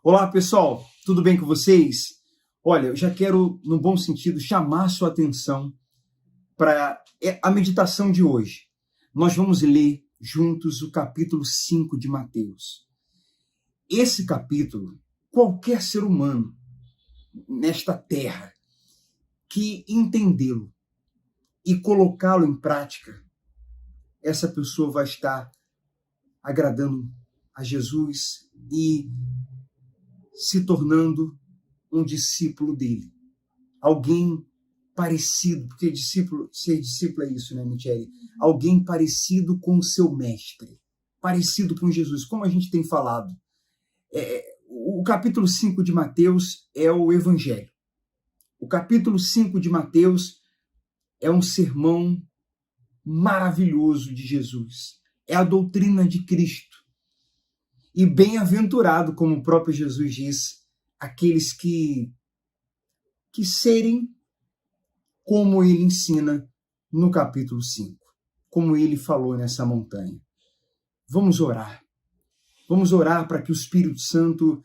Olá, pessoal, tudo bem com vocês? Olha, eu já quero, no bom sentido, chamar a sua atenção para a meditação de hoje. Nós vamos ler juntos o capítulo 5 de Mateus. Esse capítulo, qualquer ser humano nesta terra que entendê-lo e colocá-lo em prática, essa pessoa vai estar agradando a Jesus e se tornando um discípulo dele. Alguém parecido, porque ser discípulo é isso, né, Michele? Alguém parecido com o seu mestre, parecido com Jesus, como a gente tem falado. O capítulo 5 de Mateus é o Evangelho. O capítulo 5 de Mateus é um sermão maravilhoso de Jesus. É a doutrina de Cristo. E bem-aventurado, como o próprio Jesus diz, aqueles que serem como ele ensina no capítulo 5, como ele falou nessa montanha. Vamos orar. Vamos orar para que o Espírito Santo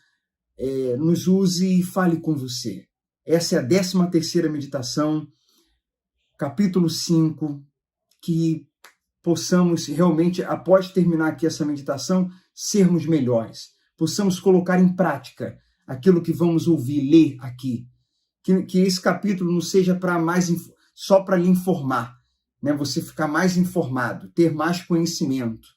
nos use e fale com você. Essa é a 13ª meditação, capítulo 5, que possamos realmente, após terminar aqui essa meditação, sermos melhores. Possamos colocar em prática aquilo que vamos ouvir, ler aqui. Que esse capítulo não seja só para lhe informar, né? Você ficar mais informado, ter mais conhecimento,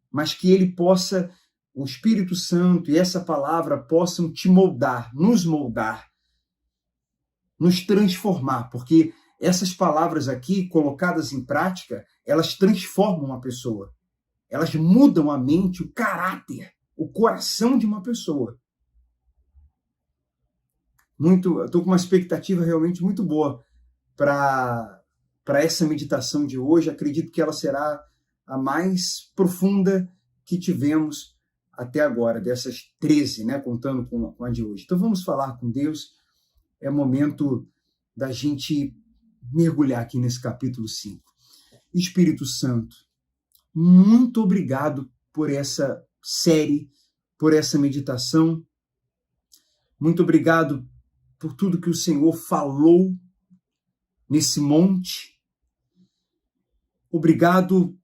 mas que ele possa, o Espírito Santo e essa palavra possam te moldar, nos transformar, porque essas palavras aqui, colocadas em prática, elas transformam a pessoa. Elas mudam a mente, o caráter, o coração de uma pessoa. Estou com uma expectativa realmente muito boa para essa meditação de hoje. Acredito que ela será a mais profunda que tivemos até agora, dessas 13, né, contando com a de hoje. Então vamos falar com Deus. É momento da gente mergulhar aqui nesse capítulo 5. Espírito Santo, muito obrigado por essa série, por essa meditação. Muito obrigado por tudo que o Senhor falou nesse monte. Obrigado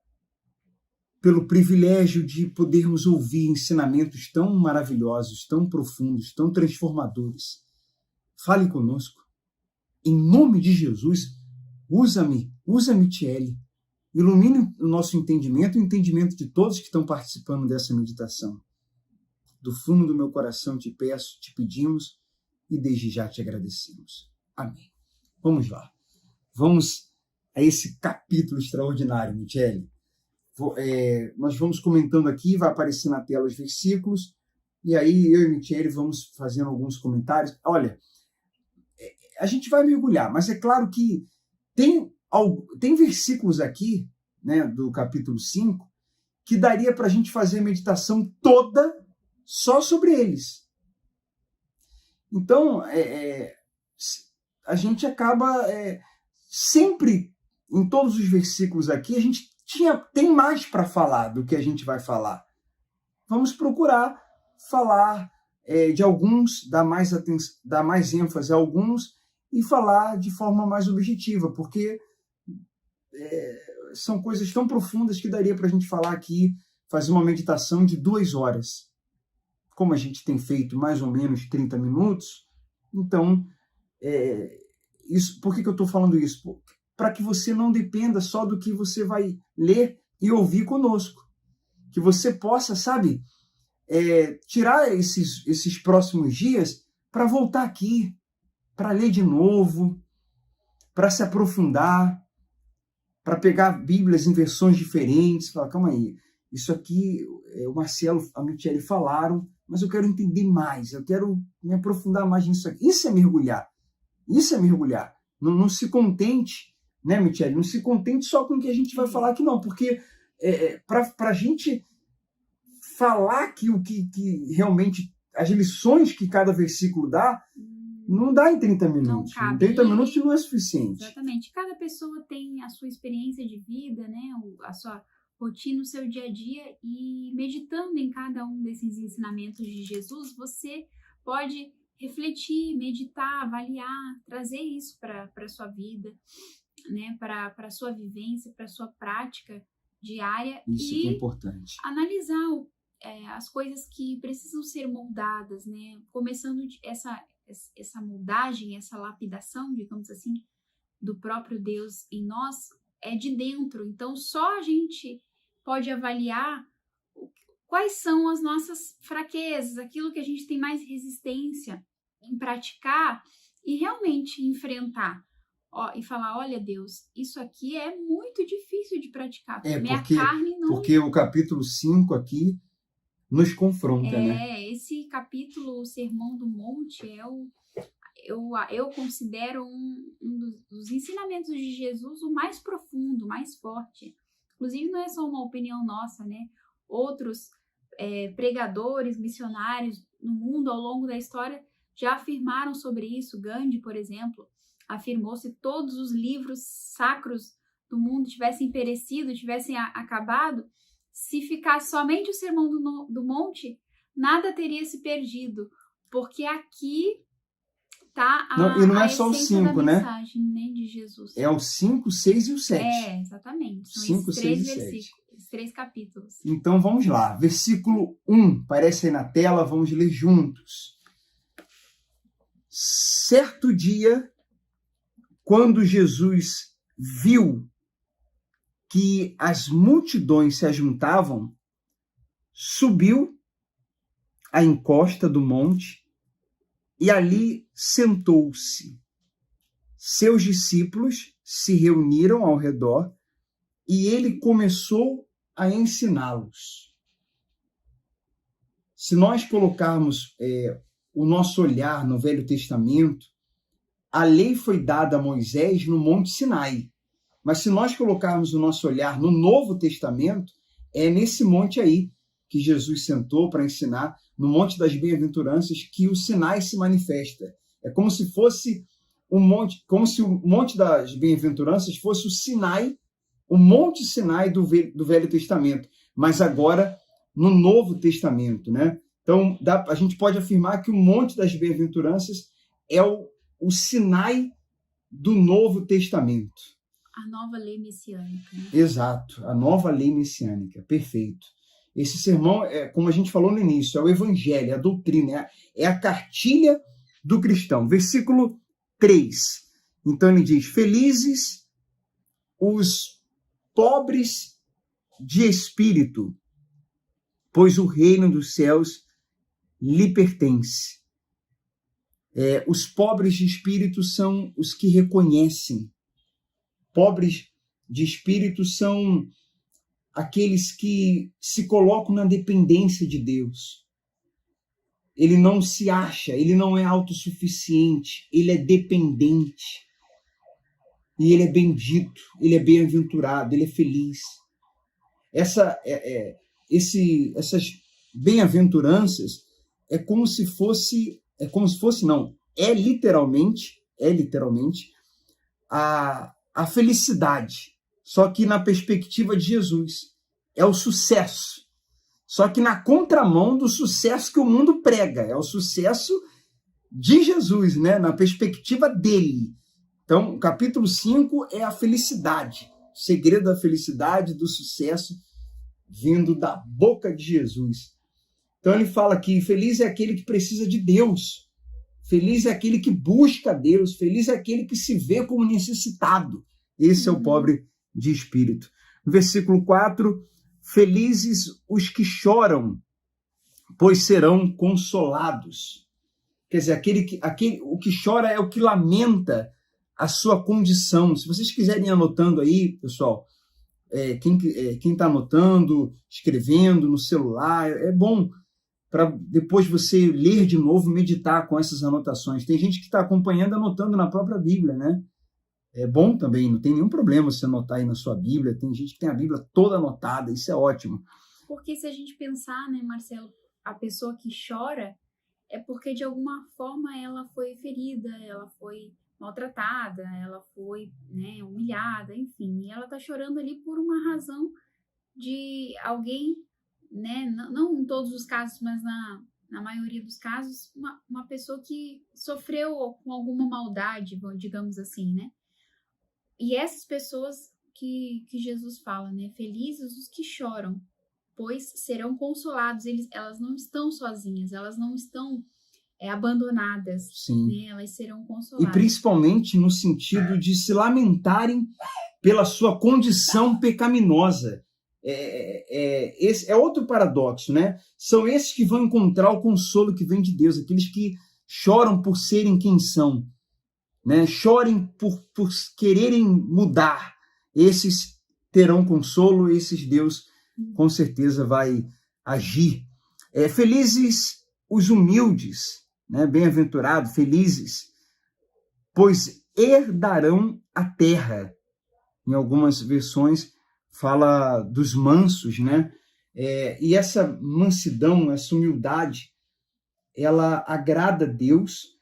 pelo privilégio de podermos ouvir ensinamentos tão maravilhosos, tão profundos, tão transformadores. Fale conosco. Em nome de Jesus, usa-me, Michele. Ilumine o nosso entendimento e o entendimento de todos que estão participando dessa meditação. Do fundo do meu coração te peço, te pedimos e desde já te agradecemos. Amém. Vamos lá. Vamos a esse capítulo extraordinário, Michele. Nós vamos comentando aqui, vai aparecer na tela os versículos, e aí eu e Michele vamos fazendo alguns comentários. Olha, a gente vai mergulhar, mas é claro que tem versículos aqui, né, do capítulo 5, que daria para a gente fazer a meditação toda só sobre eles. Então, a gente acaba sempre, em todos os versículos aqui, a gente tem mais para falar do que a gente vai falar. Vamos procurar falar de alguns, dar mais ênfase a alguns e falar de forma mais objetiva, porque são coisas tão profundas que daria para a gente falar aqui, fazer uma meditação de 2 horas. Como a gente tem feito mais ou menos 30 minutos, então, por que eu estou falando isso? Para que você não dependa só do que você vai ler e ouvir conosco. Que você possa, tirar esses próximos dias para voltar aqui, para ler de novo, para se aprofundar, para pegar Bíblias em versões diferentes, falar, calma aí, isso aqui o Marcelo, a Michele falaram, mas eu quero entender mais, eu quero me aprofundar mais nisso aqui. Isso é mergulhar. Não se contente, né, Michele? Não se contente só com o que a gente vai falar aqui, não, porque para a gente falar que o que realmente, as lições que cada versículo dá, não dá em 30 minutos. Em 30 minutos não é suficiente. Exatamente. Cada pessoa tem a sua experiência de vida, né? rotina, no seu dia a dia, e meditando em cada um desses ensinamentos de Jesus, você pode refletir, meditar, avaliar, trazer isso para a sua vida, né, para a sua vivência, para a sua prática diária. Isso que é E importante. analisar as coisas que precisam ser moldadas, né? Começando essa moldagem, essa lapidação, digamos assim, do próprio Deus em nós, é de dentro. Então, só a gente pode avaliar quais são as nossas fraquezas, aquilo que a gente tem mais resistência em praticar e realmente enfrentar. E falar, olha Deus, isso aqui é muito difícil de praticar. Minha carne não... Porque o capítulo 5 aqui nos confronta, né? Esse capítulo, o Sermão do Monte, eu considero um dos ensinamentos de Jesus o mais profundo, o mais forte. Inclusive, não é só uma opinião nossa, né? Outros pregadores, missionários no mundo ao longo da história já afirmaram sobre isso. Gandhi, por exemplo, afirmou: se todos os livros sacros do mundo tivessem perecido, tivessem acabado, se ficasse somente o Sermão do Monte, nada teria se perdido, porque aqui tá e não é só o 5, né? De Jesus. É o 5, 6 e o 7. Exatamente. São 5, esses 6 três e versículos, 7. esses 3 capítulos. Então vamos lá. Versículo 1, aparece aí na tela, vamos ler juntos. Certo dia, quando Jesus viu que as multidões se ajuntavam, subiu à encosta do monte e ali sentou-se. Seus discípulos se reuniram ao redor e ele começou a ensiná-los. Se nós colocarmos o nosso olhar no Velho Testamento, a lei foi dada a Moisés no Monte Sinai. Mas se nós colocarmos o nosso olhar no Novo Testamento, é nesse monte aí que Jesus sentou para ensinar, no Monte das Bem-aventuranças, que o Sinai se manifesta. É como se fosse um monte, como se o Monte das Bem-aventuranças fosse o Sinai, o Monte Sinai do Velho Testamento, mas agora no Novo Testamento, né? Então, a gente pode afirmar que o Monte das Bem-aventuranças é o Sinai do Novo Testamento. A nova lei messiânica. Né? Exato, a nova lei messiânica, perfeito. Esse sermão, como a gente falou no início, é o evangelho, é a doutrina, é a cartilha do cristão. Versículo 3. Então ele diz: felizes os pobres de espírito, pois o reino dos céus lhe pertence. Os pobres de espírito são os que reconhecem. Pobres de espírito são aqueles que se colocam na dependência de Deus. Ele não se acha, ele não é autossuficiente, ele é dependente. E ele é bendito, ele é bem-aventurado, ele é feliz. Essas bem-aventuranças é literalmente a felicidade, só que na perspectiva de Jesus. É o sucesso, só que na contramão do sucesso que o mundo prega. É o sucesso de Jesus, né? Na perspectiva dele. Então, o capítulo 5 é a felicidade, o segredo da felicidade, do sucesso, vindo da boca de Jesus. Então, ele fala que feliz é aquele que precisa de Deus, feliz é aquele que busca Deus, feliz é aquele que se vê como necessitado. Esse é o pobre de espírito. No versículo 4, felizes os que choram, pois serão consolados. Quer dizer, o que chora é o que lamenta a sua condição. Se vocês quiserem ir anotando aí, pessoal, quem está anotando, escrevendo no celular, é bom para depois você ler de novo, meditar com essas anotações. Tem gente que está acompanhando, anotando na própria Bíblia, né? É bom também, não tem nenhum problema você anotar aí na sua Bíblia. Tem gente que tem a Bíblia toda anotada, isso é ótimo. Porque se a gente pensar, né, Marcelo, a pessoa que chora é porque de alguma forma ela foi ferida, ela foi maltratada, ela foi, né, humilhada, enfim. E ela tá chorando ali por uma razão de alguém, né? Não em todos os casos, mas na maioria dos casos, uma pessoa que sofreu com alguma maldade, digamos assim, né? E essas pessoas que Jesus fala, né? Felizes os que choram, pois serão consolados. Elas não estão sozinhas, elas não estão abandonadas, Sim. né? Elas serão E consoladas. principalmente no sentido de se lamentarem pela sua condição pecaminosa. Esse é outro paradoxo, né? São esses que vão encontrar o consolo que vem de Deus, aqueles que choram por serem quem são, né? Chorem por quererem mudar. Esses terão consolo, esses Deus com certeza vai agir. Felizes os humildes, né? Bem-aventurados, felizes, pois herdarão a terra. Em algumas versões fala dos mansos, né? E essa mansidão, essa humildade, ela agrada a Deus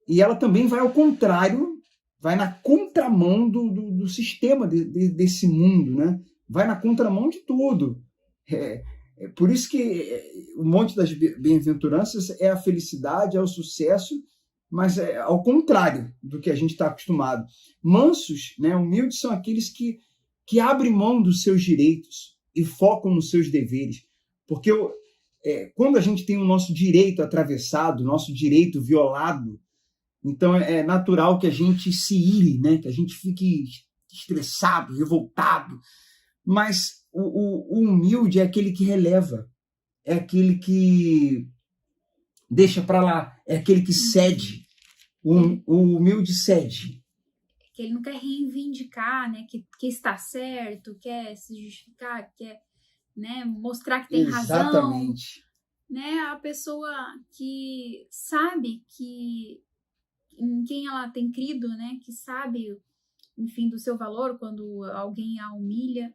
e ela também vai ao contrário, vai na contramão do sistema desse mundo, né? Vai na contramão de tudo. Por isso que o monte das bem-aventuranças é a felicidade, é o sucesso, mas é ao contrário do que a gente está acostumado. Mansos, né, humildes, são aqueles que abrem mão dos seus direitos e focam nos seus deveres. Porque quando a gente tem o nosso direito atravessado, o nosso direito violado, então é natural que a gente se ire, né, que a gente fique estressado, revoltado. Mas o humilde é aquele que releva, é aquele que deixa para lá, é aquele que cede. O humilde cede. Que ele não quer reivindicar, né? Que está certo, quer se justificar, quer, né, mostrar que tem Exatamente. Razão. Né? A pessoa que sabe que em quem ela tem crido, né? Que sabe, enfim, do seu valor quando alguém a humilha.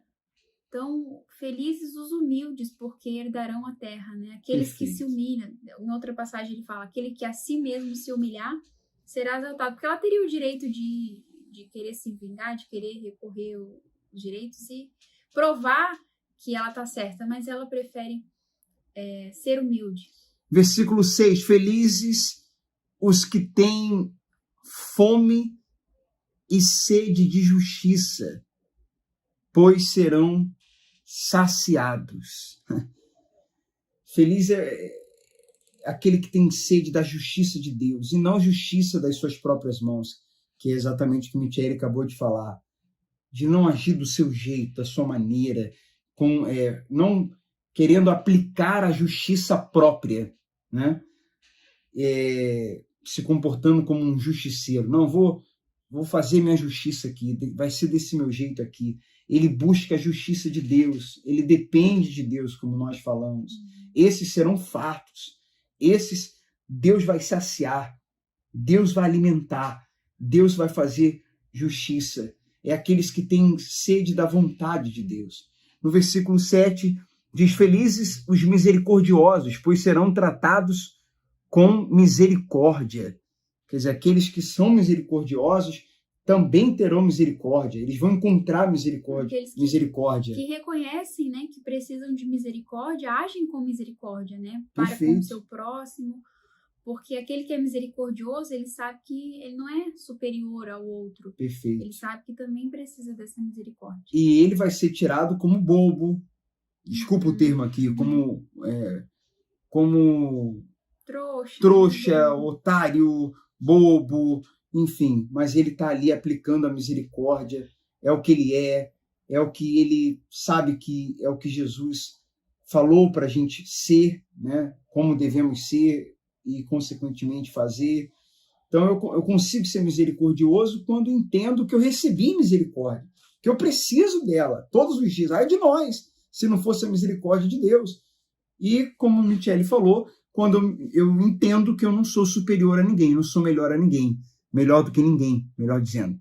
Então, felizes os humildes, porque herdarão a terra, né? Aqueles Perfeito. que se humilham. Em outra passagem ele fala, aquele que a si mesmo se humilhar, será exaltado. Porque ela teria o direito de querer se vingar, de querer recorrer os direitos e provar que ela está certa, mas ela prefere ser humilde. Versículo 6, felizes os que têm fome e sede de justiça, pois serão saciados. Feliz é aquele que tem sede da justiça de Deus e não justiça das suas próprias mãos, que é exatamente o que Michele acabou de falar, de não agir do seu jeito, da sua maneira, não querendo aplicar a justiça própria, né? Se comportando como um justiceiro. Não, vou fazer minha justiça aqui, vai ser desse meu jeito aqui. Ele busca a justiça de Deus, ele depende de Deus, como nós falamos. Esses serão fartos, esses Deus vai saciar, Deus vai alimentar, Deus vai fazer justiça. É aqueles que têm sede da vontade de Deus. No versículo 7, diz, felizes os misericordiosos, pois serão tratados com misericórdia. Quer dizer, aqueles que são misericordiosos também terão misericórdia. Eles vão encontrar misericórdia. Que reconhecem, né, que precisam de misericórdia, agem com misericórdia, né? Para Perfeito. com o seu próximo. Porque aquele que é misericordioso, ele sabe que ele não é superior ao outro. Perfeito. Ele sabe que também precisa dessa misericórdia. E ele vai ser tirado como bobo. Desculpa o termo aqui, como trouxa, otário, bobo, enfim, mas ele está ali aplicando a misericórdia, é o que ele é o que ele sabe que é o que Jesus falou para a gente ser, né? Como devemos ser e, consequentemente, fazer. Então, eu consigo ser misericordioso quando entendo que eu recebi misericórdia, que eu preciso dela todos os dias. Ai de nós, se não fosse a misericórdia de Deus. E, como o Michele falou, quando eu entendo que eu não sou superior a ninguém, não sou melhor a ninguém, melhor do que ninguém, melhor dizendo.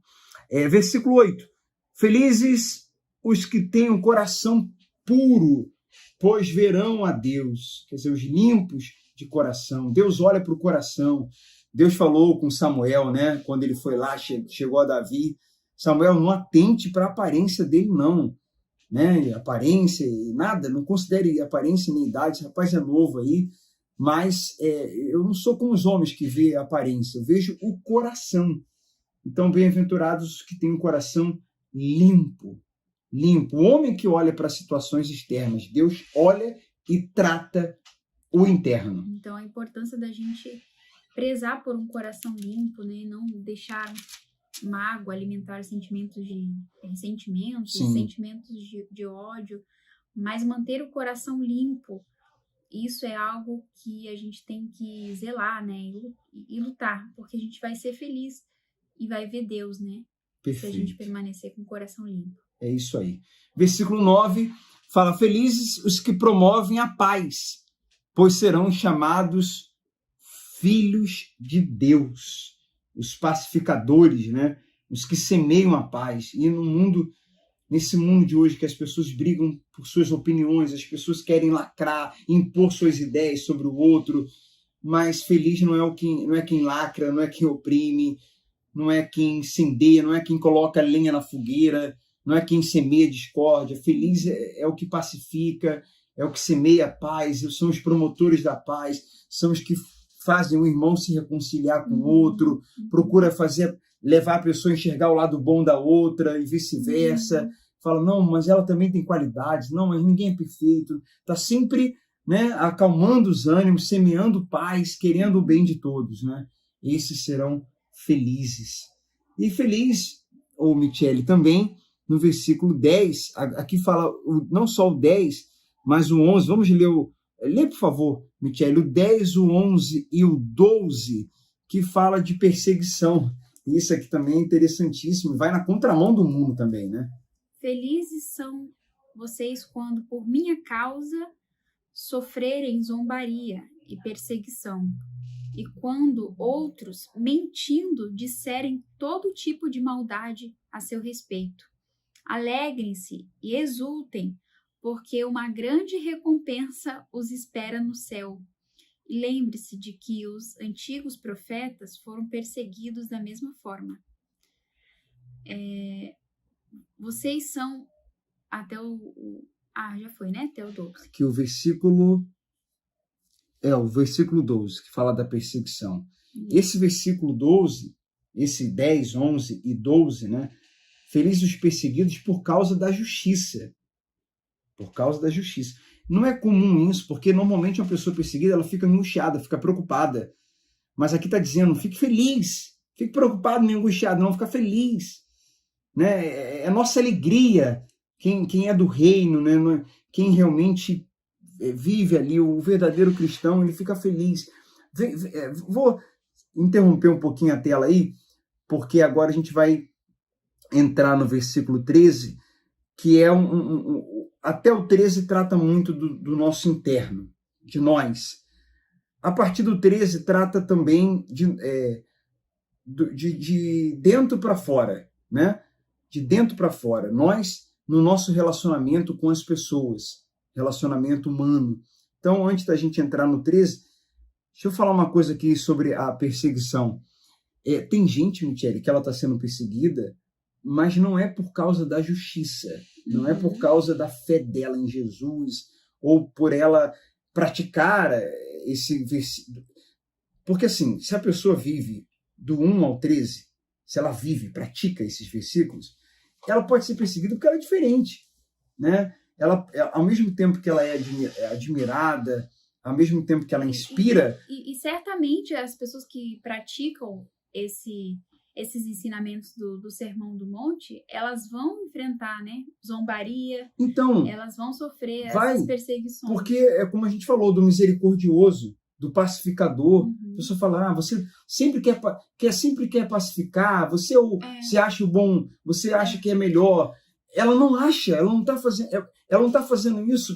Versículo 8. Felizes os que têm o coração puro, pois verão a Deus. Quer dizer, os limpos de coração. Deus olha para o coração. Deus falou com Samuel, né? Quando ele foi lá, chegou a Davi. Samuel, não atente para a aparência dele, não. né? Aparência e nada, não considere aparência nem idade, esse rapaz é novo aí, mas eu não sou como os homens que vê a aparência, eu vejo o coração. Então, bem-aventurados os que têm um coração limpo. Limpo. O homem que olha para situações externas, Deus olha e trata o interno. Então, a importância da gente prezar por um coração limpo, né? Não deixar mágoa alimentar sentimentos de ressentimento, Sim. sentimentos de ódio, mas manter o coração limpo. Isso é algo que a gente tem que zelar, né? E lutar, porque a gente vai ser feliz e vai ver Deus, né? Perfeito. Se a gente permanecer com o coração limpo. É isso aí. Versículo 9 fala: felizes os que promovem a paz, pois serão chamados filhos de Deus. Os pacificadores, né? Os que semeiam a paz. E nesse mundo de hoje que as pessoas brigam por suas opiniões, as pessoas querem lacrar, impor suas ideias sobre o outro, mas feliz não é quem lacra, não é quem oprime, não é quem incendeia, não é quem coloca lenha na fogueira, não é quem semeia discórdia. Feliz é o que pacifica, é o que semeia a paz, são os promotores da paz, são os que fazem o irmão se reconciliar com o outro, procura levar a pessoa a enxergar o lado bom da outra e vice-versa. Fala, não, mas ela também tem qualidades, não, mas ninguém é perfeito. Está sempre, né, acalmando os ânimos, semeando paz, querendo o bem de todos, né? Esses serão felizes. E feliz, ou Michele, também, no versículo 10, aqui fala não só o 10, mas o 11. Vamos ler lê, por favor, Michele, o 10, o 11 e o 12, que fala de perseguição. Isso aqui também é interessantíssimo, vai na contramão do mundo também, né? Felizes são vocês quando, por minha causa, sofrerem zombaria e perseguição, e quando outros, mentindo, disserem todo tipo de maldade a seu respeito. Alegrem-se e exultem, porque uma grande recompensa os espera no céu. E lembre-se de que os antigos profetas foram perseguidos da mesma forma. Vocês são até já foi, né? Até o 12. Que o versículo 12, que fala da perseguição. Esse versículo 12, esse 10, 11 e 12, né? Felizes os perseguidos por causa da justiça. Por causa da justiça. Não é comum isso, porque normalmente uma pessoa perseguida, ela fica angustiada, fica preocupada. Mas aqui está dizendo, fique feliz. Fique preocupado nem angustiado, não, fica feliz. Né? É nossa alegria, quem é do reino, né? Quem realmente vive ali, o verdadeiro cristão, ele fica feliz. Vou interromper um pouquinho a tela aí, porque agora a gente vai entrar no versículo 13, que é até o 13 trata muito do nosso interno, de nós. A partir do 13 trata também de dentro para fora, né? De dentro para fora. Nós, no nosso relacionamento com as pessoas, relacionamento humano. Então, antes da gente entrar no 13, deixa eu falar uma coisa aqui sobre a perseguição. Tem gente, Michele, que ela está sendo perseguida, mas não é por causa da justiça, não é por causa da fé dela em Jesus, ou por ela praticar esse versículo. Porque assim, se a pessoa vive do 1 ao 13, se ela pratica esses versículos, ela pode ser perseguida porque ela é diferente, né? Ela, ao mesmo tempo que ela é admirada, ao mesmo tempo que ela inspira... E certamente as pessoas que praticam esses ensinamentos do Sermão do Monte, elas vão enfrentar, né, zombaria, então, elas vão sofrer essas perseguições. Porque é como a gente falou, do misericordioso, do pacificador. A pessoa fala, você sempre quer pacificar, você acha o bom, você acha que é melhor. Ela não acha, ela não está fazendo isso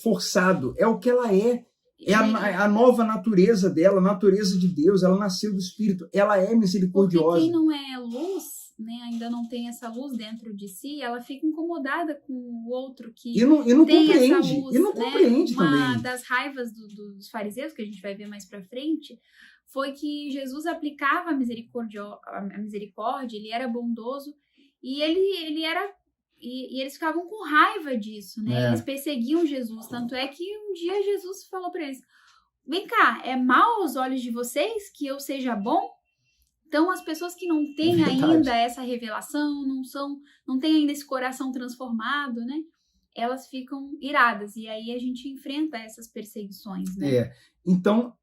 forçado, é o que ela é. É a nova natureza dela, a natureza de Deus, ela nasceu do Espírito, ela é misericordiosa. Porque quem não é luz, né, ainda não tem essa luz dentro de si, ela fica incomodada com o outro que e não tem compreende, essa luz. E não compreende também. Uma das raivas dos fariseus, que a gente vai ver mais pra frente, foi que Jesus aplicava a misericórdia, ele era bondoso, e ele era E eles ficavam com raiva disso, né? É. Eles perseguiam Jesus. Tanto é que um dia Jesus falou para eles: vem cá, é mal aos olhos de vocês que eu seja bom? Então, as pessoas que não têm Verdade. ainda essa revelação, não têm ainda esse coração transformado, né? Elas ficam iradas. E aí a gente enfrenta essas perseguições, né? Então,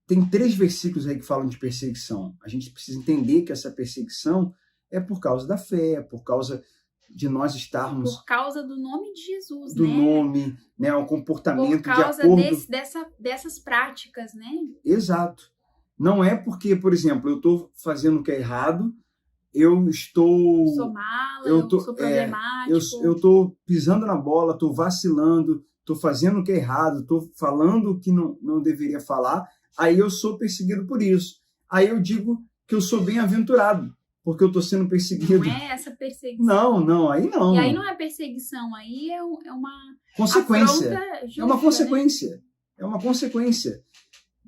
tem 3 versículos aí que falam de perseguição. A gente precisa entender que essa perseguição é por causa da fé, é por causa de nós estarmos... Por causa do nome de Jesus, do né? nome, né? O comportamento de acordo... Por causa dessas práticas, né? Exato. Não é porque, por exemplo, eu estou fazendo o que é errado, eu estou... Sou mala, eu sou problemático. Eu estou pisando na bola, estou vacilando, estou fazendo o que é errado, estou falando o que não deveria falar, aí eu sou perseguido por isso. Aí eu digo que eu sou bem-aventurado, porque eu estou sendo perseguido. Não é essa perseguição. Aí não. E aí não é perseguição, aí é uma consequência. Justa, é uma consequência. Né? É uma consequência.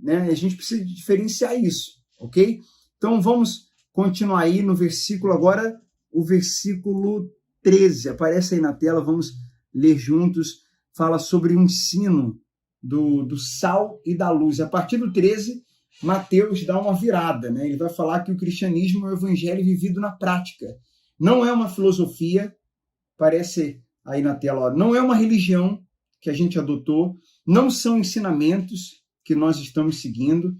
Né? A gente precisa diferenciar isso, ok? Então vamos continuar aí no versículo, agora o versículo 13. Aparece aí na tela, vamos ler juntos. Fala sobre o ensino do sal e da luz. A partir do 13, Mateus dá uma virada, né? Ele vai falar que o cristianismo é o evangelho vivido na prática. Não é uma filosofia, parece aí na tela, ó, não é uma religião que a gente adotou, não são ensinamentos que nós estamos seguindo,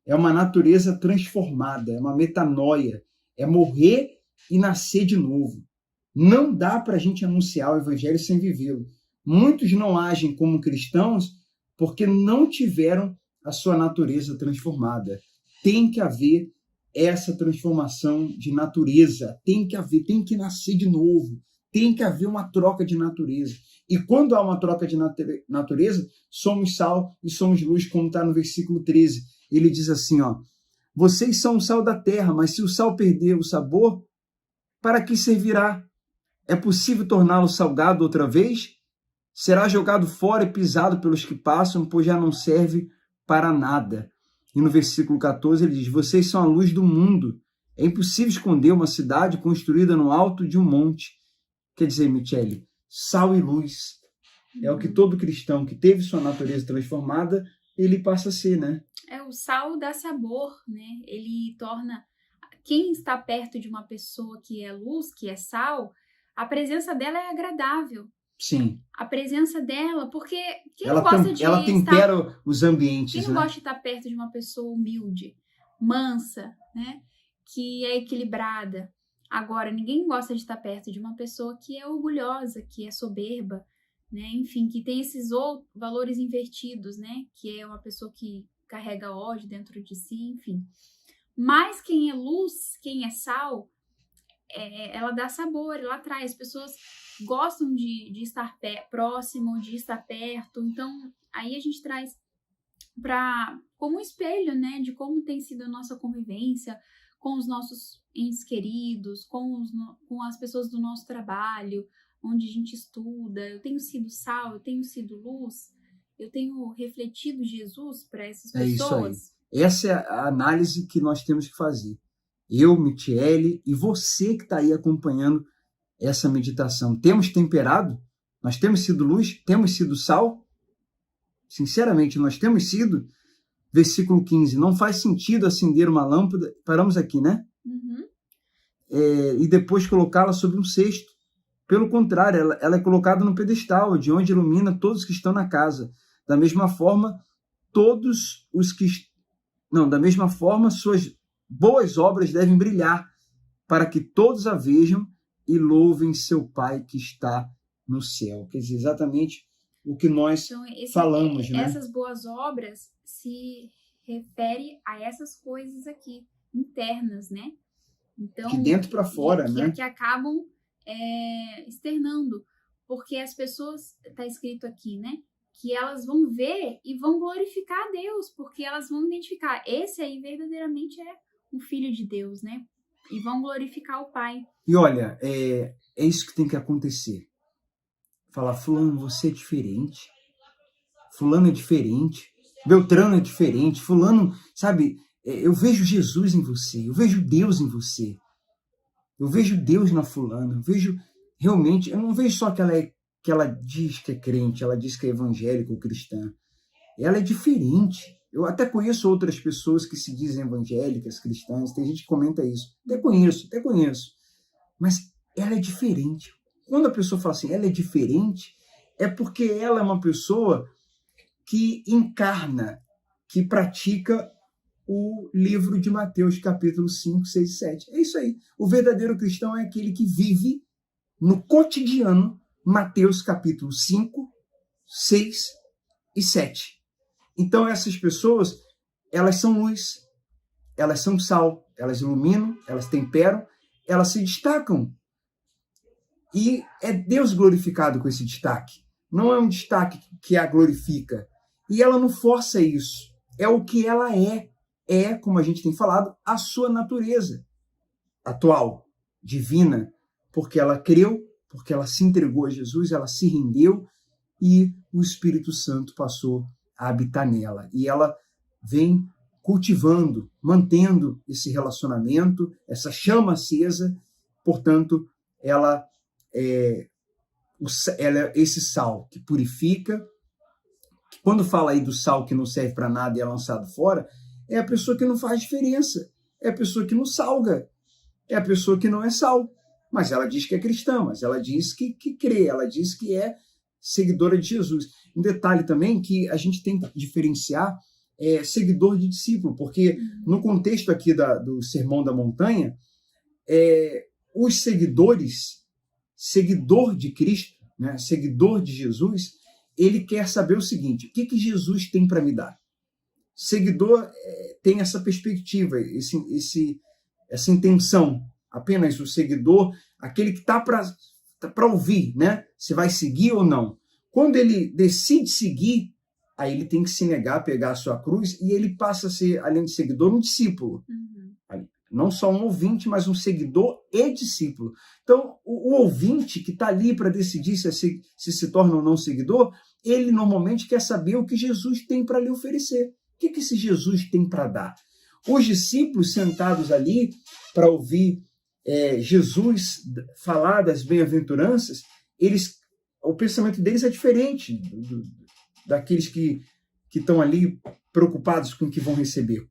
é uma natureza transformada, é uma metanoia, é morrer e nascer de novo. Não dá para a gente anunciar o evangelho sem vivê-lo. Muitos não agem como cristãos porque não tiveram a sua natureza transformada. Tem que haver essa transformação de natureza, tem que nascer de novo, tem que haver uma troca de natureza. E quando há uma troca de natureza, somos sal e somos luz, como está no versículo 13. Ele diz assim, ó, vocês são o sal da terra, mas se o sal perder o sabor, para que servirá? É possível torná-lo salgado outra vez? Será jogado fora e pisado pelos que passam, pois já não serve para nada. E no versículo 14 ele diz, vocês são a luz do mundo. É impossível esconder uma cidade construída no alto de um monte. Quer dizer, Michele, sal e luz é o que todo cristão que teve sua natureza transformada, ele passa a ser, né? O sal dá sabor, né? Ele torna... Quem está perto de uma pessoa que é luz, que é sal, a presença dela é agradável. Sim. A presença dela, porque quem ela gosta de ela tempera os ambientes, quem não né? gosta de estar perto de uma pessoa humilde, mansa, né? Que é equilibrada. Agora, ninguém gosta de estar perto de uma pessoa que é orgulhosa, que é soberba, né? Enfim, que tem esses outros valores invertidos, né? Que é uma pessoa que carrega ódio dentro de si, enfim. Mas quem é luz, quem é sal, ela dá sabor, ela atrai. As pessoas gostam de estar próximo, de estar perto. Então, aí a gente traz como um espelho, né? De como tem sido a nossa convivência com os nossos entes queridos, com as pessoas do nosso trabalho, onde a gente estuda. Eu tenho sido sal, eu tenho sido luz, eu tenho refletido Jesus para essas pessoas. Isso aí. Essa é a análise que nós temos que fazer. Eu, Michele, e você que está aí acompanhando essa meditação. Temos temperado? Nós temos sido luz? Temos sido sal? Sinceramente, nós temos sido. Versículo 15. Não faz sentido acender uma lâmpada. Paramos aqui, né? Uhum. E depois colocá-la sobre um cesto. Pelo contrário, ela é colocada no pedestal, de onde ilumina todos que estão na casa. Da mesma forma, suas boas obras devem brilhar, para que todos a vejam e louvem seu Pai que está no céu. Quer dizer, exatamente o que nós falamos, né? Essas boas obras se refere a essas coisas aqui, internas, né? Então, de dentro para fora, né? Que acabam externando, porque as pessoas, está escrito aqui, né? Que elas vão ver e vão glorificar a Deus, porque elas vão identificar, esse aí verdadeiramente é um filho de Deus, né? E vão glorificar o Pai. E olha, é isso que tem que acontecer. Falar, fulano, você é diferente. Fulano é diferente. Beltrano é diferente. Fulano, sabe, eu vejo Jesus em você. Eu vejo Deus em você. Eu vejo Deus na fulana, eu vejo realmente, eu não vejo só que ela diz que é crente, ela diz que é evangélica ou cristã. Ela é diferente. Eu até conheço outras pessoas que se dizem evangélicas, cristãs, tem gente que comenta isso. Até conheço. Mas ela é diferente. Quando a pessoa fala assim, ela é diferente, é porque ela é uma pessoa que encarna, que pratica o livro de Mateus, capítulo 5, 6 e 7. É isso aí. O verdadeiro cristão é aquele que vive no cotidiano Mateus, capítulo 5, 6 e 7. Então, essas pessoas, elas são luz, elas são sal, elas iluminam, elas temperam, elas se destacam. E é Deus glorificado com esse destaque. Não é um destaque que a glorifica. E ela não força isso. É o que ela é. É, como a gente tem falado, a sua natureza atual, divina, porque ela creu, porque ela se entregou a Jesus, ela se rendeu e o Espírito Santo passou a habitar nela. E ela vem cultivando, mantendo esse relacionamento, essa chama acesa, portanto, ela é esse sal que purifica. Quando fala aí do sal que não serve para nada e é lançado fora, é a pessoa que não faz diferença, é a pessoa que não salga, é a pessoa que não é sal. Mas ela diz que é cristã, mas ela diz que crê, ela diz que é seguidora de Jesus. Um detalhe também que a gente tem que diferenciar seguidor de discípulo, porque no contexto aqui do Sermão da Montanha, os seguidores, seguidor de Cristo, né, seguidor de Jesus, ele quer saber o seguinte, o que Jesus tem para me dar? Seguidor tem essa perspectiva, essa intenção. Apenas o seguidor, aquele que está para ouvir, né? Se vai seguir ou não. Quando ele decide seguir, aí ele tem que se negar, pegar a sua cruz, e ele passa a ser, além de seguidor, um discípulo. Não só um ouvinte, mas um seguidor e discípulo. Então, o ouvinte que está ali para decidir se torna ou não seguidor, ele normalmente quer saber o que Jesus tem para lhe oferecer. O que esse Jesus tem para dar? Os discípulos sentados ali para ouvir Jesus falar das bem-aventuranças, o pensamento deles é diferente daqueles que estão ali preocupados com o que vão receber.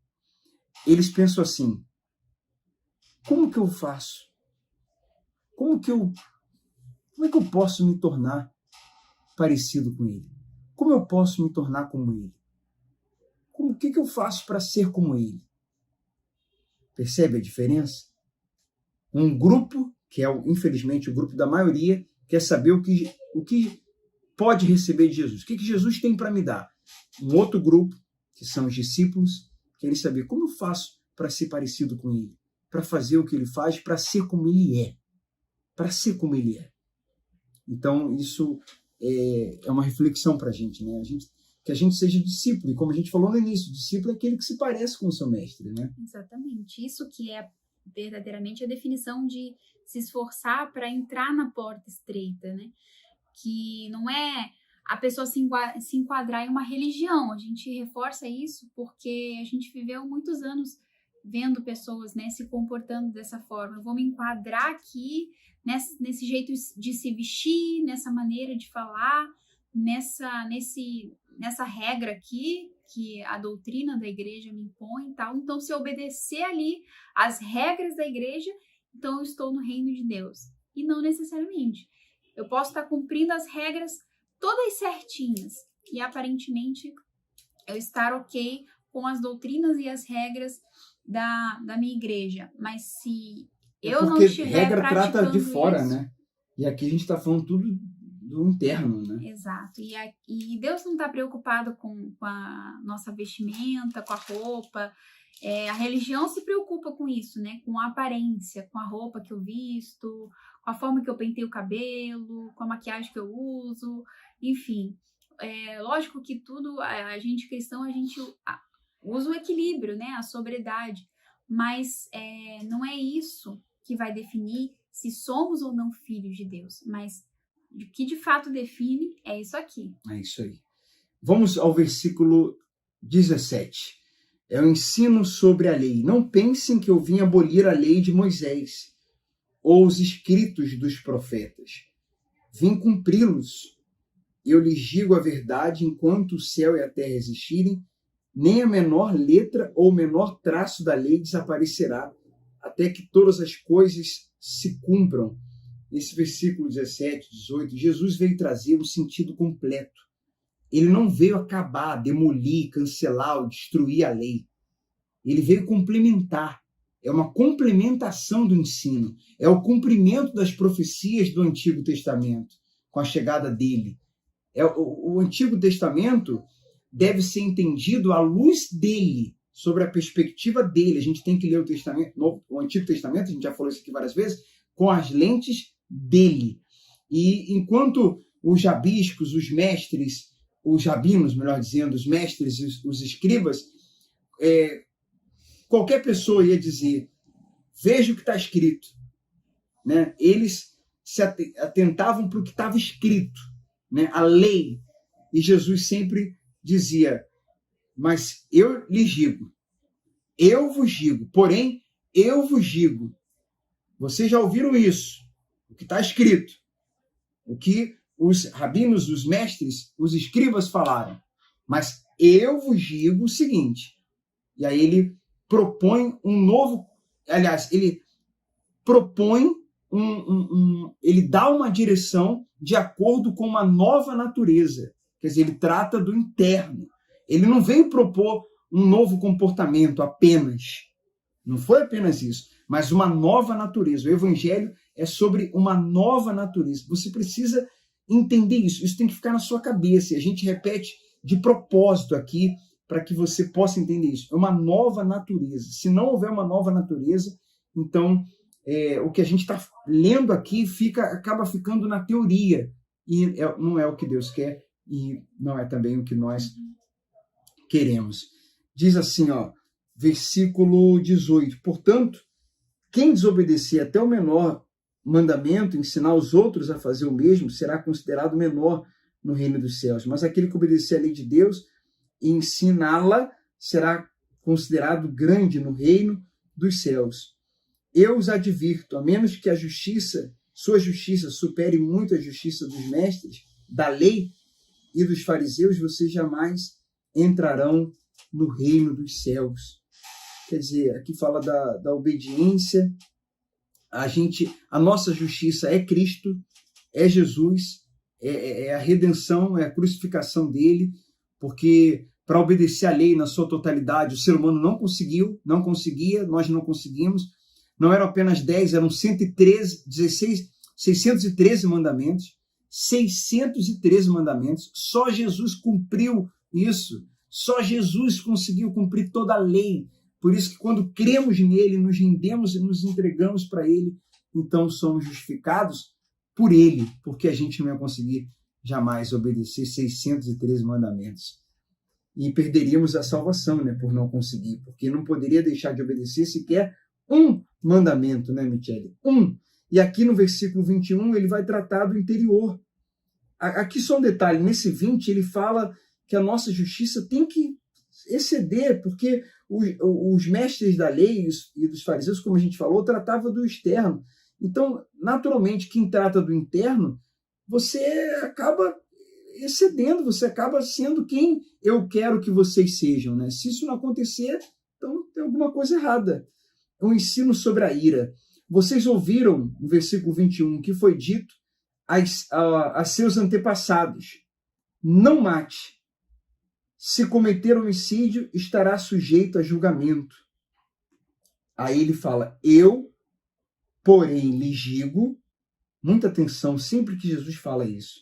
Eles pensam assim, como que eu faço? Como é que eu posso me tornar parecido com ele? Como eu posso me tornar como ele? O que eu faço para ser como ele? Percebe a diferença? Um grupo, que é, infelizmente, o grupo da maioria, quer saber o que pode receber de Jesus. O que Jesus tem para me dar? Um outro grupo, que são os discípulos, querem saber como eu faço para ser parecido com ele, para fazer o que ele faz, para ser como ele é. Para ser como ele é. Então, isso é uma reflexão para a gente, né? Que a gente seja discípulo, e como a gente falou no início, discípulo é aquele que se parece com o seu mestre, né? Exatamente. Isso que é verdadeiramente a definição de se esforçar para entrar na porta estreita, né? Que não é a pessoa se enquadrar em uma religião. A gente reforça isso porque a gente viveu muitos anos vendo pessoas, né, se comportando dessa forma. Eu vou me enquadrar aqui nesse jeito de se vestir, nessa maneira de falar, nessa regra aqui que a doutrina da igreja me impõe e tal. Então, se eu obedecer ali as regras da igreja, então eu estou no reino de Deus. E não necessariamente. Eu posso estar cumprindo as regras todas certinhas e aparentemente eu estar ok com as doutrinas e as regras da minha igreja. Mas se eu não estiver regra trata de fora, isso, né? E aqui a gente está falando tudo do interno, né? Exato. E Deus não está preocupado com a nossa vestimenta, com a roupa. A religião se preocupa com isso, né? Com a aparência, com a roupa que eu visto, com a forma que eu pentei o cabelo, com a maquiagem que eu uso, enfim. Lógico que tudo, a gente cristão, a gente usa o equilíbrio, né? A sobriedade. Mas não é isso que vai definir se somos ou não filhos de Deus. Mas o que de fato define é isso aqui. É isso aí. Vamos ao versículo 17. É o ensino sobre a lei. Não pensem que eu vim abolir a lei de Moisés ou os escritos dos profetas. Vim cumpri-los. Eu lhes digo a verdade, enquanto o céu e a terra existirem, nem a menor letra ou o menor traço da lei desaparecerá, até que todas as coisas se cumpram. Nesse versículo 17, 18, Jesus veio trazer o sentido completo. Ele não veio acabar, demolir, cancelar ou destruir a lei. Ele veio complementar. É uma complementação do ensino. É o cumprimento das profecias do Antigo Testamento com a chegada dele. O Antigo Testamento deve ser entendido à luz dele, sobre a perspectiva dele. A gente tem que ler o Antigo Testamento, a gente já falou isso aqui várias vezes, com as lentes dele. E enquanto os rabiscos, os mestres, os rabinos, melhor dizendo, os mestres, os escribas, qualquer pessoa ia dizer, veja o que está escrito. Né? Eles se atentavam para o que estava escrito, né? A lei. E Jesus sempre dizia, mas eu lhes digo, eu vos digo, porém, eu vos digo. Vocês já ouviram isso, o que está escrito, o que os rabinos, os mestres, os escribas falaram. Mas eu vos digo o seguinte, e aí ele propõe um novo, aliás, ele propõe ele dá uma direção de acordo com uma nova natureza. Quer dizer, ele trata do interno. Ele não veio propor um novo comportamento apenas. Não foi apenas isso, mas uma nova natureza. O evangelho é sobre uma nova natureza. Você precisa entender isso. Isso tem que ficar na sua cabeça. E a gente repete de propósito aqui para que você possa entender isso. É uma nova natureza. Se não houver uma nova natureza, então o que a gente está lendo aqui acaba ficando na teoria. E não é o que Deus quer e não é também o que nós queremos. Diz assim, versículo 18. Portanto, quem desobedecer até o menor mandamento, ensinar os outros a fazer o mesmo, será considerado menor no reino dos céus. Mas aquele que obedecer à lei de Deus e ensiná-la será considerado grande no reino dos céus. Eu os advirto, a menos que sua justiça supere muito a justiça dos mestres, da lei e dos fariseus, vocês jamais entrarão no reino dos céus. Quer dizer, aqui fala da obediência. A nossa justiça é Cristo, é Jesus, é a redenção, é a crucificação dele, porque para obedecer a lei na sua totalidade, o ser humano não conseguia, nós não conseguimos. Não eram apenas 10, eram 613 mandamentos. 613 mandamentos. Só Jesus cumpriu isso. Só Jesus conseguiu cumprir toda a lei. Por isso que quando cremos nele, nos rendemos e nos entregamos para ele, então somos justificados por ele, porque a gente não ia conseguir jamais obedecer 613 mandamentos. E perderíamos a salvação, né, por não conseguir, porque não poderia deixar de obedecer sequer um mandamento, né, Michele? E aqui no versículo 21 ele vai tratar do interior. Aqui só um detalhe, nesse 20 ele fala que a nossa justiça tem que exceder, porque os mestres da lei e dos fariseus, como a gente falou, tratavam do externo. Então, naturalmente, quem trata do interno, você acaba excedendo, você acaba sendo quem eu quero que vocês sejam, né? Se isso não acontecer, então tem alguma coisa errada. Um ensino sobre a ira. Vocês ouviram, no versículo 21, que foi dito a seus antepassados: não mate. Se cometer homicídio, estará sujeito a julgamento. Aí ele fala, eu, porém, lhes digo, muita atenção, sempre que Jesus fala isso,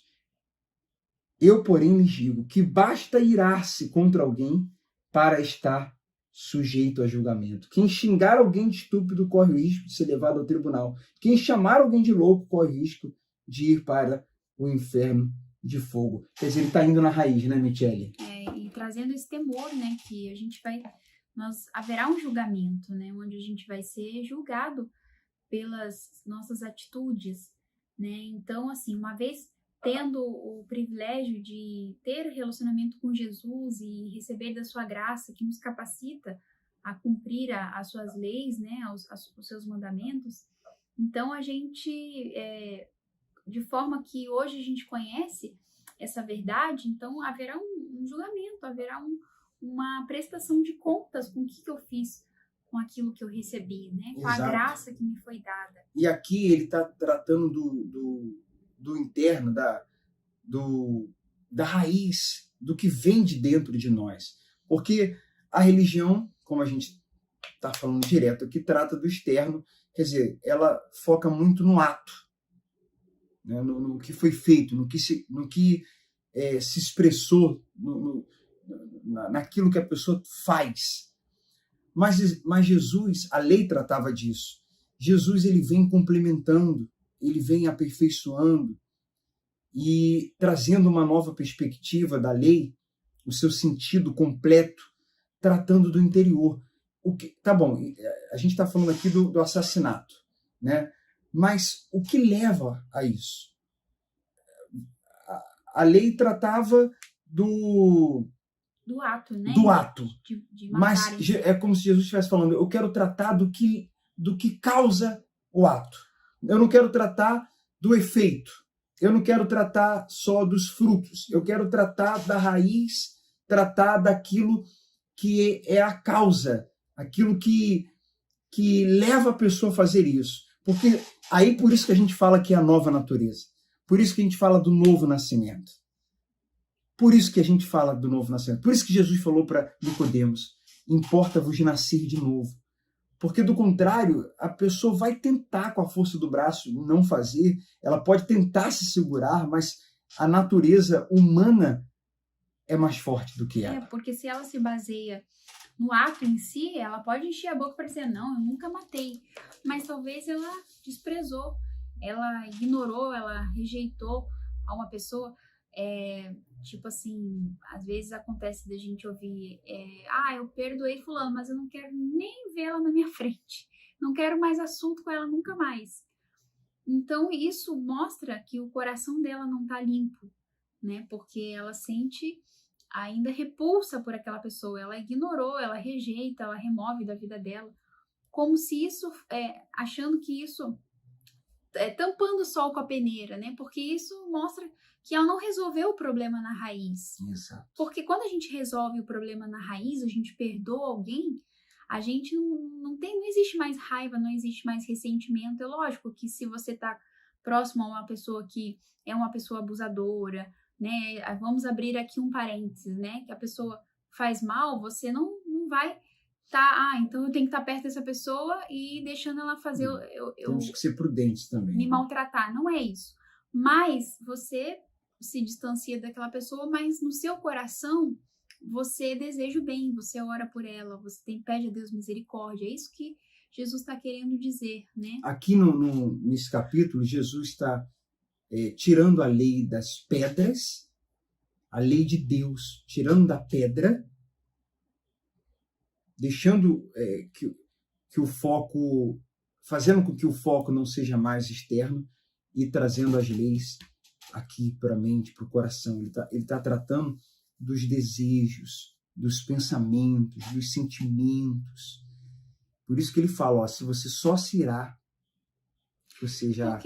eu, porém, lhes digo que basta irar-se contra alguém para estar sujeito a julgamento. Quem xingar alguém de estúpido corre o risco de ser levado ao tribunal. Quem chamar alguém de louco corre o risco de ir para o inferno de fogo. Quer dizer, ele está indo na raiz, né, Michele? E trazendo esse temor, né, que haverá um julgamento, né, onde a gente vai ser julgado pelas nossas atitudes, né? Então, assim, uma vez tendo o privilégio de ter relacionamento com Jesus e receber da sua graça que nos capacita a cumprir as suas leis, né, os seus mandamentos, Então, a gente, de forma que hoje a gente conhece essa verdade, então haverá um julgamento, haverá uma prestação de contas com o que eu fiz com aquilo que eu recebi, né? Com a Exato. graça que me foi dada. E aqui ele está tratando do interno, da raiz, do que vem de dentro de nós. Porque a religião, como a gente está falando direto aqui, trata do externo, quer dizer, ela foca muito no ato, né? No que foi feito, no que se expressou, naquilo que a pessoa faz. Mas Jesus, a lei tratava disso. Jesus ele vem complementando, ele vem aperfeiçoando e trazendo uma nova perspectiva da lei, o seu sentido completo, tratando do interior. Tá bom, a gente está falando aqui do assassinato, né? Mas o que leva a isso? A lei tratava do ato, né? Do ato. De mas é como se Jesus estivesse falando, eu quero tratar do que causa o ato. Eu não quero tratar do efeito. Eu não quero tratar só dos frutos. Eu quero tratar da raiz, tratar daquilo que é a causa, aquilo que leva a pessoa a fazer isso. Porque aí por isso que a gente fala que é a nova natureza. Por isso que a gente fala do novo nascimento. Por isso que a gente fala do novo nascimento. Por isso que Jesus falou para Nicodemos, importa-vos nascer de novo. Porque, do contrário, a pessoa vai tentar, com a força do braço, não fazer. Ela pode tentar se segurar, mas a natureza humana é mais forte do que ela. Porque se ela se baseia no ato em si, ela pode encher a boca para dizer, não, eu nunca matei. Mas talvez ela desprezou, ela ignorou, ela rejeitou a uma pessoa. Tipo assim, às vezes acontece da gente ouvir, eu perdoei fulano, mas eu não quero nem vê-la na minha frente. Não quero mais assunto com ela nunca mais. Então, isso mostra que o coração dela não tá limpo, né? Porque ela sente ainda repulsa por aquela pessoa. Ela ignorou, ela rejeita, ela remove da vida dela. Como se isso, achando que isso tampando o sol com a peneira, né? Porque isso mostra que ela não resolveu o problema na raiz. Exato. Porque quando a gente resolve o problema na raiz, a gente perdoa alguém, a gente não existe mais raiva, não existe mais ressentimento. É lógico que se você tá próximo a uma pessoa que é uma pessoa abusadora, né? Vamos abrir aqui um parênteses, né? Que a pessoa faz mal, você não vai então eu tenho que estar perto dessa pessoa e deixando ela fazer Temos que ser prudentes também. Me maltratar, não é isso. Mas você se distancia daquela pessoa, mas no seu coração você deseja o bem, você ora por ela, você pede a Deus misericórdia. É isso que Jesus está querendo dizer, né? Aqui nesse capítulo, Jesus está tirando a lei das pedras, a lei de Deus, tirando da pedra, deixando que o foco, fazendo com que o foco não seja mais externo e trazendo as leis aqui para a mente, para o coração. Ele tá tratando dos desejos, dos pensamentos, dos sentimentos. Por isso que ele fala, se você só se irá, você já...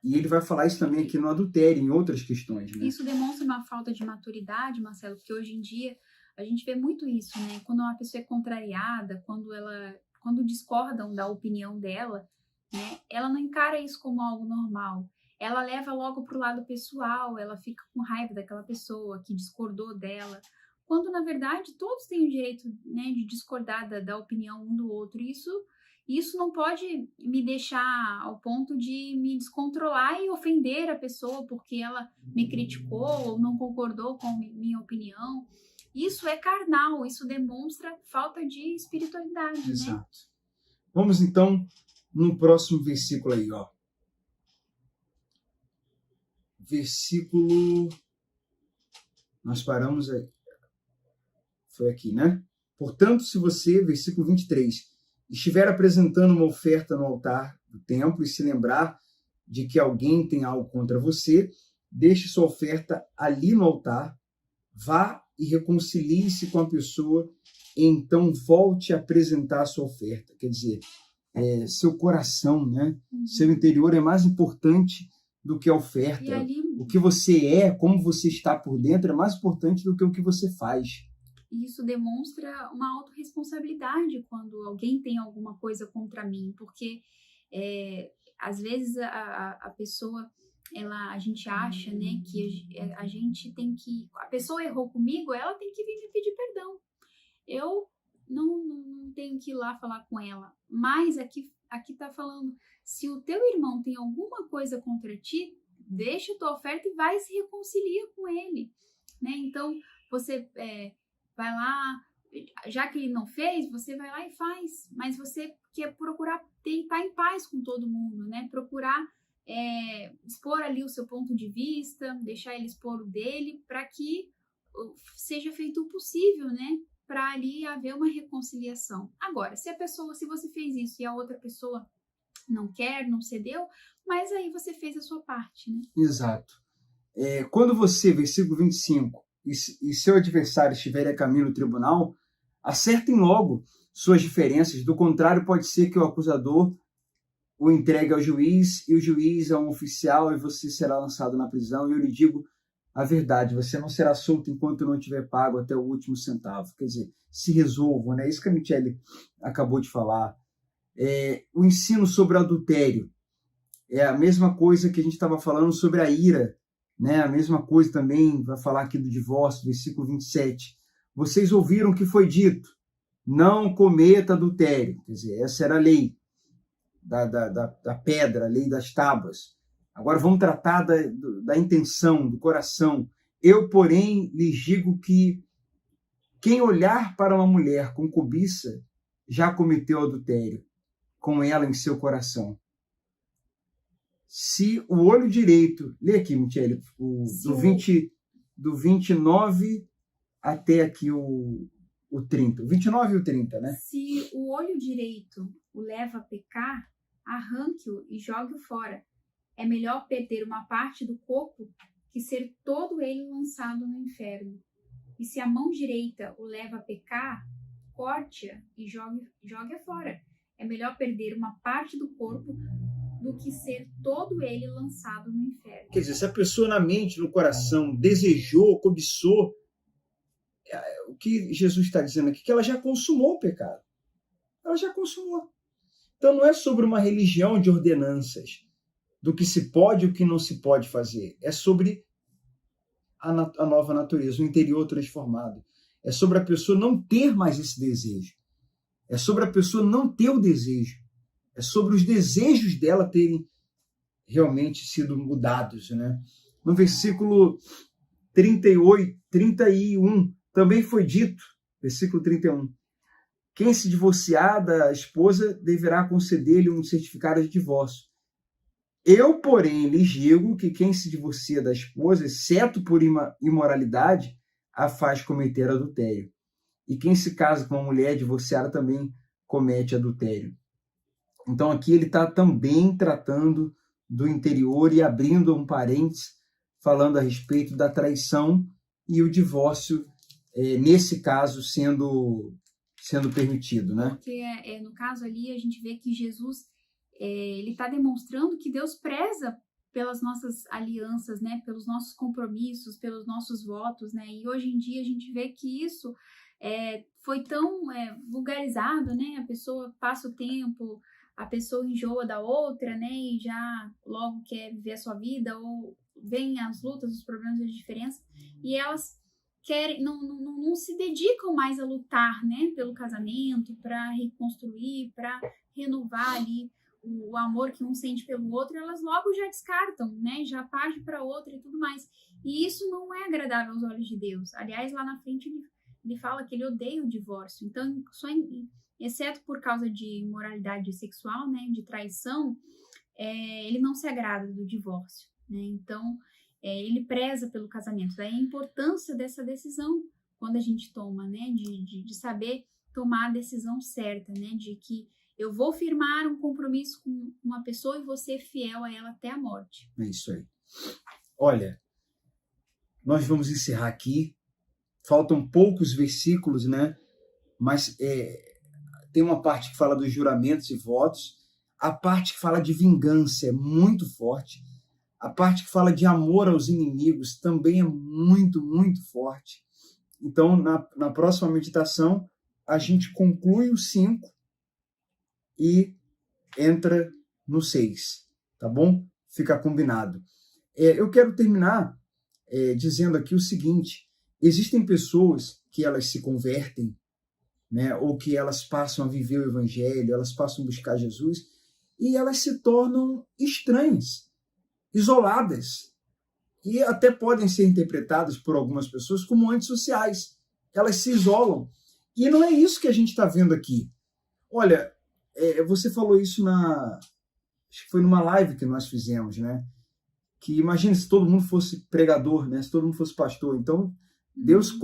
E ele vai falar isso também aqui no adultério, em outras questões, né? Isso demonstra uma falta de maturidade, Marcelo, porque hoje em dia a gente vê muito isso, né? Quando uma pessoa é contrariada, quando discordam da opinião dela, né? Ela não encara isso como algo normal. Ela leva logo pro lado pessoal, ela fica com raiva daquela pessoa que discordou dela. Quando, na verdade, todos têm o direito, né, de discordar da opinião um do outro. Isso não pode me deixar ao ponto de me descontrolar e ofender a pessoa porque ela me criticou ou não concordou com minha opinião. Isso é carnal, isso demonstra falta de espiritualidade, Exato. Né? Vamos então no próximo versículo aí, ó. Versículo... Nós paramos aí. Foi aqui, né? Portanto, se você, versículo 23, estiver apresentando uma oferta no altar do templo e se lembrar de que alguém tem algo contra você, deixe sua oferta ali no altar, vá e reconcilie-se com a pessoa e então volte a apresentar a sua oferta. Quer dizer, seu coração, né? Seu interior é mais importante do que a oferta. E ali, O que você é, como você está por dentro, é mais importante do que o que você faz. isso demonstra uma autorresponsabilidade quando alguém tem alguma coisa contra mim, porque às vezes a pessoa, a gente acha, né, que a gente tem que... A pessoa errou comigo, ela tem que vir me pedir perdão. Eu não tenho que ir lá falar com ela. Mas aqui tá falando, se o teu irmão tem alguma coisa contra ti, deixa a tua oferta e vai se reconcilia com ele, né? Então, você vai lá, já que ele não fez, você vai lá e faz. Mas você quer procurar estar em paz com todo mundo, né? Procurar expor ali o seu ponto de vista, deixar ele expor o dele, para que seja feito o possível, né? Para ali haver uma reconciliação. Agora, se você fez isso e a outra pessoa não quer, não cedeu, mas aí você fez a sua parte, né? Exato. Quando você, versículo 25, e seu adversário estiver a caminho do tribunal, acertem logo suas diferenças, do contrário pode ser que o acusador o entregue ao juiz, e o juiz a um oficial, e você será lançado na prisão, e eu lhe digo a verdade, você não será solto enquanto não tiver pago até o último centavo. Quer dizer, se resolvam, né? Isso que a Michele acabou de falar. O ensino sobre o adultério é a mesma coisa que a gente estava falando sobre a ira, né? A mesma coisa também vai falar aqui do divórcio, versículo 27. Vocês ouviram o que foi dito, não cometa adultério. Quer dizer, essa era a lei da pedra, a lei das tábuas. Agora vamos tratar da intenção, do coração. Eu, porém, lhes digo que quem olhar para uma mulher com cobiça já cometeu adultério com ela em seu coração. Se o olho direito... Lê aqui, Michele, do 29 até aqui o 30. O 29 e o 30, né? Se o olho direito o leva a pecar, arranque-o e jogue-o fora. É melhor perder uma parte do corpo que ser todo ele lançado no inferno. E se a mão direita o leva a pecar, corte-a e jogue-a fora. É melhor perder uma parte do corpo do que ser todo ele lançado no inferno. Quer dizer, se a pessoa na mente, no coração, desejou, cobiçou, o que Jesus está dizendo aqui? Que ela já consumou o pecado. Ela já consumou. Então não é sobre uma religião de ordenanças, do que se pode e o que não se pode fazer. É sobre a nova natureza, o interior transformado. É sobre a pessoa não ter mais esse desejo. É sobre a pessoa não ter o desejo. É sobre os desejos dela terem realmente sido mudados, né? No versículo 31, também foi dito, versículo 31, quem se divorciar da esposa deverá conceder-lhe um certificado de divórcio. Eu, porém, lhes digo que quem se divorcia da esposa, exceto por imoralidade, a faz cometer adultério. E quem se casa com uma mulher divorciada também comete adultério. Então aqui ele está também tratando do interior e abrindo um parênteses, falando a respeito da traição e o divórcio, nesse caso, sendo permitido, né? Porque no caso ali a gente vê que Jesus ele está demonstrando que Deus preza pelas nossas alianças, né? Pelos nossos compromissos, pelos nossos votos, né? E hoje em dia a gente vê que isso foi tão vulgarizado, né? A pessoa passa o tempo, a pessoa enjoa da outra, né? E já logo quer viver a sua vida, ou vem as lutas, os problemas, as diferenças, e elas não se dedicam mais a lutar, né? Pelo casamento, para reconstruir, para renovar ali o amor que um sente pelo outro, elas logo já descartam, né? Já partem para outra e tudo mais. E isso não é agradável aos olhos de Deus. Aliás, lá na frente ele fala que ele odeia o divórcio. Então, exceto por causa de imoralidade sexual, né? De traição, ele não se agrada do divórcio, né? Então, ele preza pelo casamento. Daí a importância dessa decisão quando a gente toma, né? De saber tomar a decisão certa, né? De que eu vou firmar um compromisso com uma pessoa e vou ser fiel a ela até a morte. É isso aí. Olha, nós vamos encerrar aqui. Faltam poucos versículos, né? Mas tem uma parte que fala dos juramentos e votos, a parte que fala de vingança é muito forte, a parte que fala de amor aos inimigos também é muito, muito forte. Então, na próxima meditação, a gente conclui o 5 e entra no 6, tá bom? Fica combinado. Eu quero terminar dizendo aqui o seguinte: existem pessoas que elas se convertem, né, ou que elas passam a viver o evangelho, elas passam a buscar Jesus, e elas se tornam estranhas, isoladas, e até podem ser interpretadas por algumas pessoas como antissociais. Elas se isolam. E não é isso que a gente está vendo aqui. Olha, você falou isso acho que foi numa live que nós fizemos, né? Que imagina se todo mundo fosse pregador, né? Se todo mundo fosse pastor. Então, Deus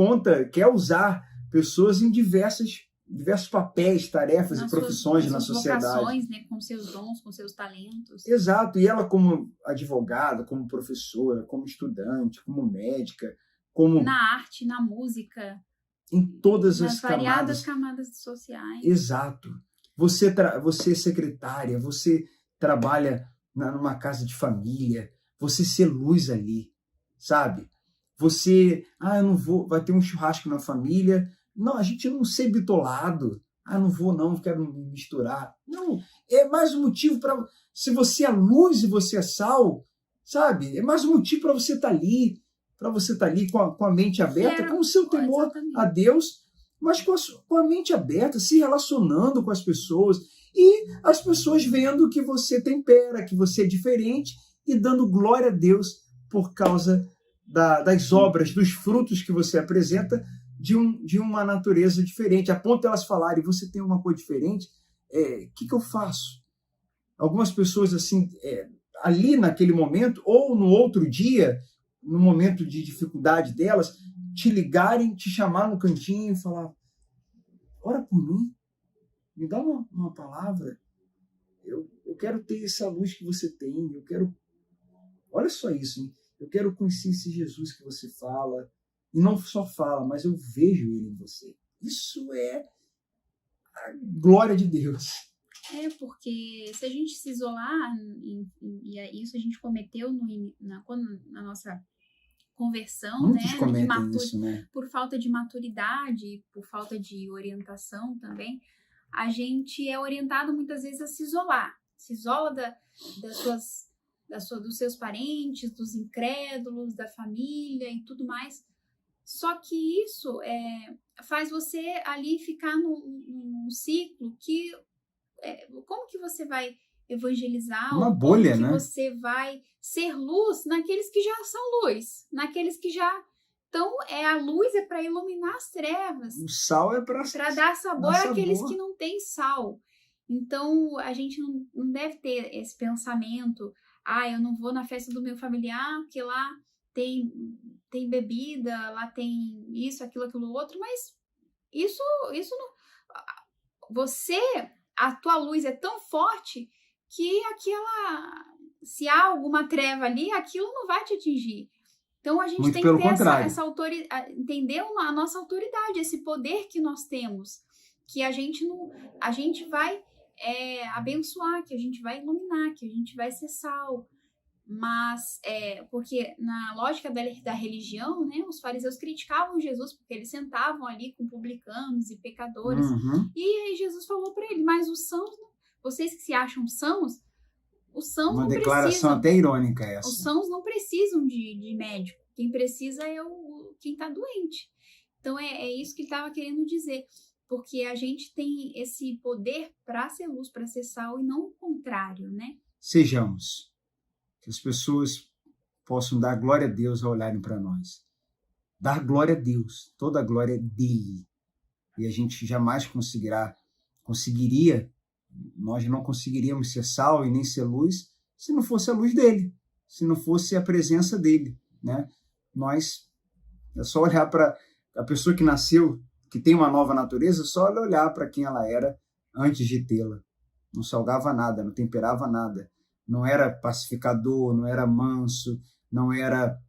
quer usar pessoas em diversos papéis, tarefas e profissões na sociedade. Vocações, né? Com seus dons, com seus talentos. Exato. E ela como advogada, como professora, como estudante, como médica, como... Na arte, na música. Em todas nas as variadas camadas sociais. Exato. Você é secretária, você trabalha numa casa de família, você ser luz ali, sabe? Você, eu não vou, vai ter um churrasco na família, não, a gente não ser bitolado, não vou não, quero me misturar. Não, é mais um motivo para, se você é luz e você é sal, sabe? É mais um motivo para você estar ali, com a mente aberta, com o seu temor a Deus, mas com a mente aberta, se relacionando com as pessoas, e as pessoas vendo que você tempera, que você é diferente, e dando glória a Deus por causa das obras, dos frutos que você apresenta de uma natureza diferente, a ponto de elas falarem: você tem uma coisa diferente, o que eu faço? Algumas pessoas assim, ali naquele momento, ou no outro dia, no momento de dificuldade delas, te ligarem, te chamar no cantinho e falar: ora por mim, me dá uma palavra, eu quero ter essa luz que você tem, olha só isso, hein? Eu quero conhecer esse Jesus que você fala, e não só fala, mas eu vejo ele em você. Isso é a glória de Deus. Porque se a gente se isolar, e isso a gente cometeu na nossa conversão, muitos né? cometem isso, né? Por falta de maturidade, por falta de orientação também, a gente é orientado muitas vezes a se isolar. Se isola dos seus parentes, dos incrédulos, da família e tudo mais. Só que isso faz você ali ficar num ciclo que... como que você vai evangelizar? Uma bolha, como que né? você vai ser luz naqueles que já são luz, naqueles que já... Então, a luz é para iluminar as trevas. O sal é para dar sabor àqueles que não têm sal. Então, a gente não deve ter esse pensamento: eu não vou na festa do meu familiar, porque lá tem bebida, lá tem isso, aquilo outro, mas isso não... A tua luz é tão forte que se há alguma treva ali, aquilo não vai te atingir. Então, a gente muito tem pelo que ter contrário. essa autoridade, entender a nossa autoridade, esse poder que nós temos, que a gente vai abençoar, que a gente vai iluminar, que a gente vai ser sal. Mas, porque na lógica da religião, né, os fariseus criticavam Jesus porque eles sentavam ali com publicanos e pecadores. E aí Jesus falou para ele: mas os sãos, vocês que se acham sãos, os sãos uma não declaração até irônica essa. Os sãos não precisam de médico. Quem precisa é quem está doente. Então, é isso que ele estava querendo dizer. Porque a gente tem esse poder para ser luz, para ser sal, e não o contrário, né? Sejamos. Que as pessoas possam dar glória a Deus ao olharem para nós. Dar glória a Deus. Toda a glória é dele. E a gente jamais conseguiria, nós não conseguiríamos ser sal e nem ser luz se não fosse a luz dele, se não fosse a presença dele, né? É só olhar para a pessoa que nasceu, que tem uma nova natureza, só olhar para quem ela era antes de tê-la. Não salgava nada, não temperava nada, não era pacificador, não era manso, não era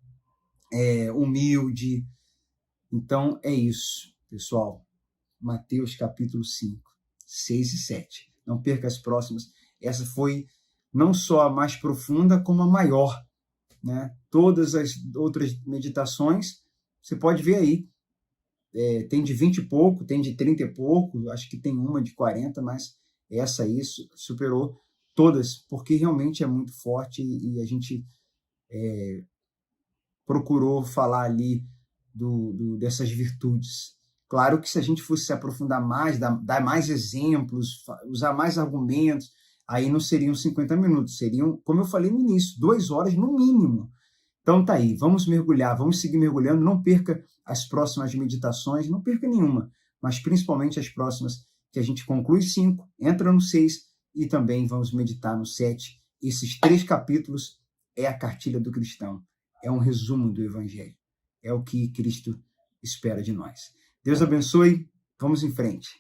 humilde. Então é isso, pessoal. Mateus capítulo 5. 6 e 7. Não perca as próximas. Essa foi não só a mais profunda, como a maior, né? Todas as outras meditações, você pode ver aí, tem de 20 e pouco, tem de 30 e pouco, acho que tem uma de 40, mas essa aí superou todas, porque realmente é muito forte e a gente procurou falar ali dessas virtudes. Claro que se a gente fosse se aprofundar mais, dar mais exemplos, usar mais argumentos, aí não seriam 50 minutos, seriam, como eu falei no início, 2 horas no mínimo. Então tá aí, vamos mergulhar, vamos seguir mergulhando, não perca as próximas meditações, não perca nenhuma, mas principalmente as próximas, que a gente conclui 5, entra no 6 e também vamos meditar no 7. Esses 3 capítulos é a cartilha do cristão, é um resumo do Evangelho, é o que Cristo espera de nós. Deus abençoe, vamos em frente.